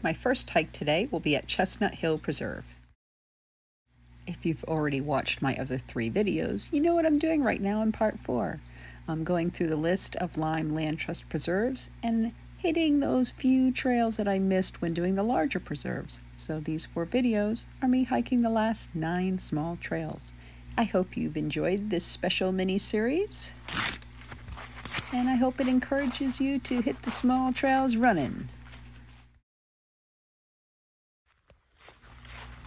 My first hike today will be at Chestnut Hill Preserve. If you've already watched my other 3 videos, you know what I'm doing right now in part 4. I'm going through the list of Lyme Land Trust preserves and hitting those few trails that I missed when doing the larger preserves. So these 4 videos are me hiking the last 9 small trails. I hope you've enjoyed this special mini-series, and I hope it encourages you to hit the small trails running.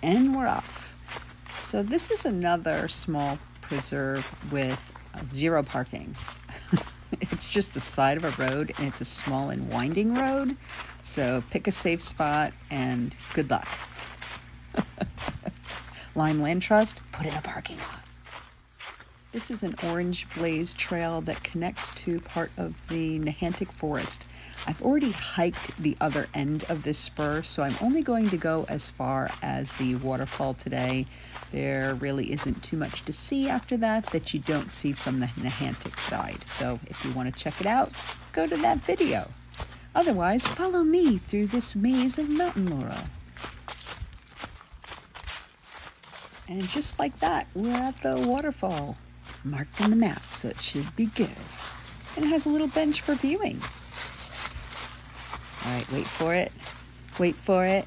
And we're off. So this is another small preserve with 0 parking. It's just the side of a road, and it's a small and winding road. So pick a safe spot and good luck. Lyme Land Trust, put in a parking lot. This is an orange blaze trail that connects to part of the Nahantec Forest. I've already hiked the other end of this spur, so I'm only going to go as far as the waterfall today. There really isn't too much to see after that you don't see from the Nahantec side. So if you want to check it out, go to that video. Otherwise, follow me through this maze of mountain laurel. And just like that, we're at the waterfall. Marked on the map, so it should be good. And it has a little bench for viewing. All right, wait for it. Wait for it.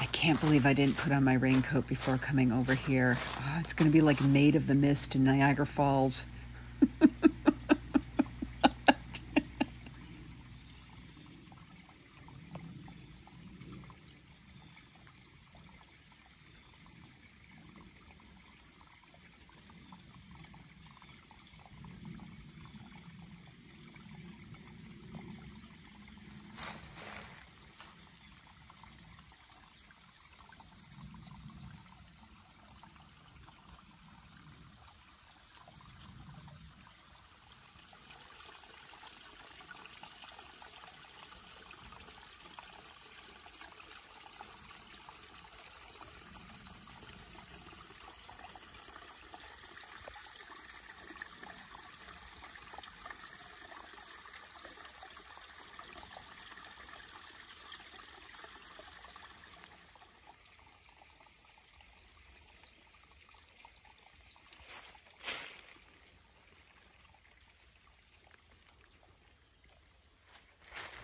I can't believe I didn't put on my raincoat before coming over here. Oh, it's going to be like Maid of the Mist in Niagara Falls.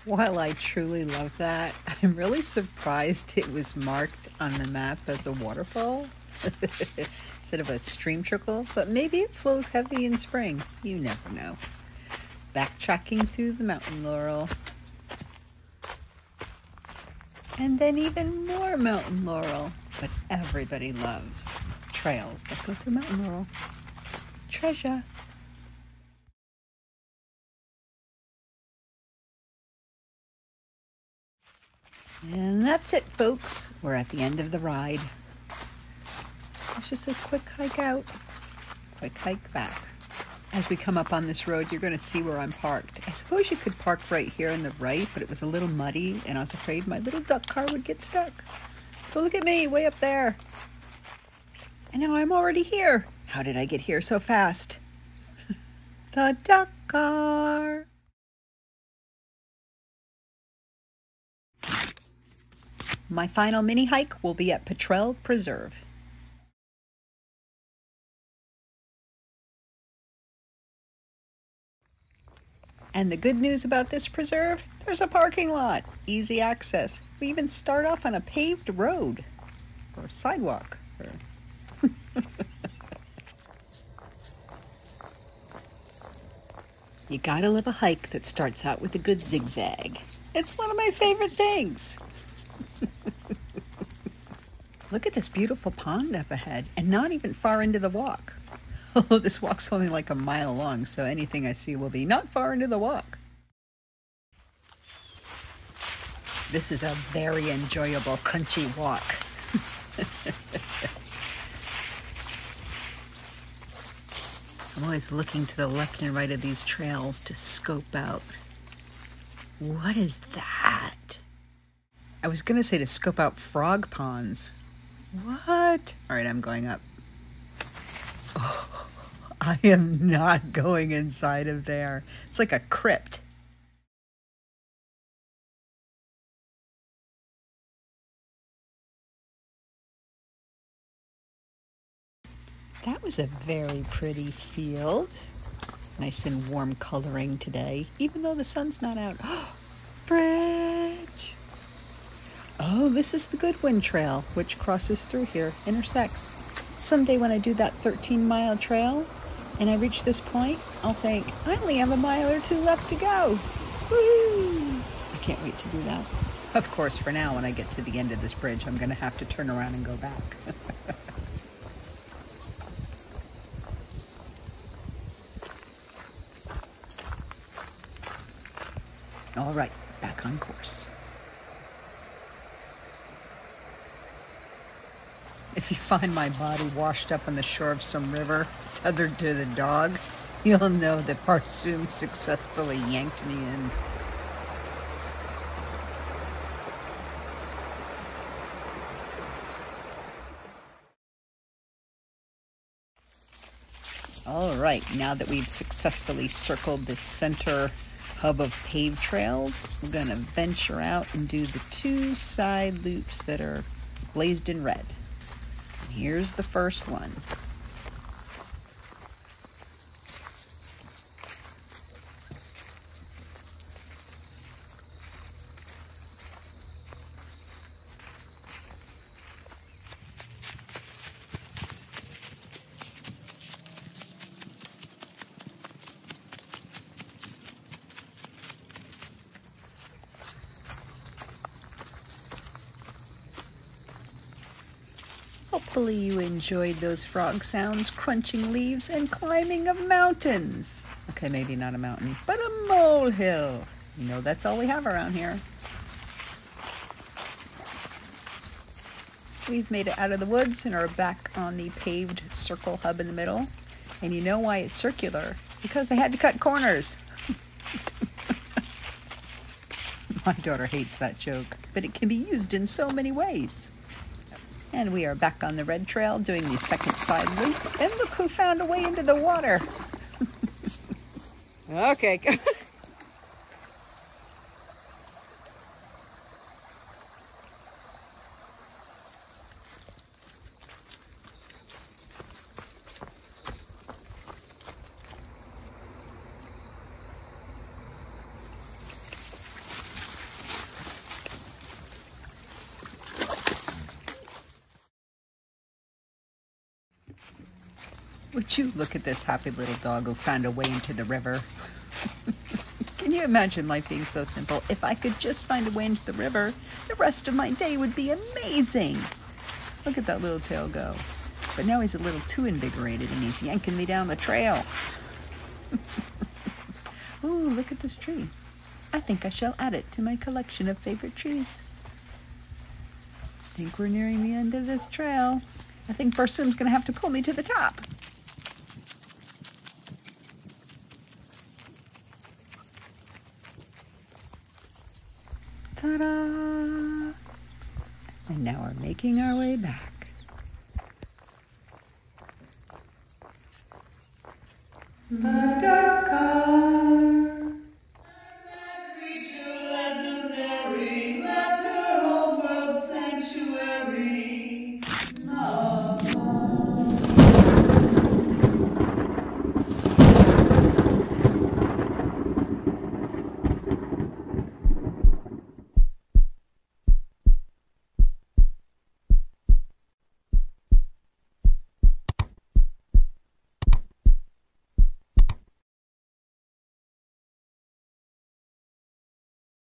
While I truly love that, I'm really surprised it was marked on the map as a waterfall instead of a stream trickle, but maybe it flows heavy in spring. You never know. Backtracking through the mountain laurel. And then even more mountain laurel. But everybody loves trails that go through mountain laurel. Treasure. And that's it, folks. We're at the end of the ride. It's just a quick hike out, quick hike back. As we come up on this road, you're going to see where I'm parked. I suppose you could park right here on the right, but it was a little muddy, and I was afraid my little duck car would get stuck. So look at me, way up there. And now I'm already here. How did I get here so fast? The duck car. My final mini hike will be at Patrell Preserve. And the good news about this preserve, there's a parking lot, easy access. We even start off on a paved road or sidewalk. You gotta love a hike that starts out with a good zigzag. It's one of my favorite things. Look at this beautiful pond up ahead, and not even far into the walk. Although this walk's only like a mile long, so anything I see will be not far into the walk. This is a very enjoyable, crunchy walk. I'm always looking to the left and right of these trails to scope out. What is that? I was going to say to scope out frog ponds. What? All right, I'm going up. Oh, I am not going inside of there. It's like a crypt. That was a very pretty field. Nice and warm coloring today, even though the sun's not out. Bridge! Oh, this is the Goodwin Trail, which crosses through here, intersects. Someday when I do that 13-mile trail, and I reach this point, I'll think, I only have a mile or two left to go. Woo! I can't wait to do that. Of course, for now, when I get to the end of this bridge, I'm going to have to turn around and go back. All right, back on course. If you find my body washed up on the shore of some river, tethered to the dog, you'll know that Barsoom successfully yanked me in. All right, now that we've successfully circled this center hub of paved trails, we're going to venture out and do the 2 side loops that are blazed in red. And here's the first one. Hopefully you enjoyed those frog sounds, crunching leaves, and climbing of mountains. Okay, maybe not a mountain, but a molehill. You know that's all we have around here. We've made it out of the woods and are back on the paved circle hub in the middle. And you know why it's circular? Because they had to cut corners. My daughter hates that joke, but it can be used in so many ways. And we are back on the red trail doing the second side loop. And look who found a way into the water. Okay. Would you look at this happy little dog who found a way into the river? Can you imagine life being so simple? If I could just find a way into the river, the rest of my day would be amazing. Look at that little tail go. But now he's a little too invigorated and he's yanking me down the trail. Ooh, look at this tree. I think I shall add it to my collection of favorite trees. I think we're nearing the end of this trail. I think Barsoom's going to have to pull me to the top. Ta-da! And now we're making our way back. Bye.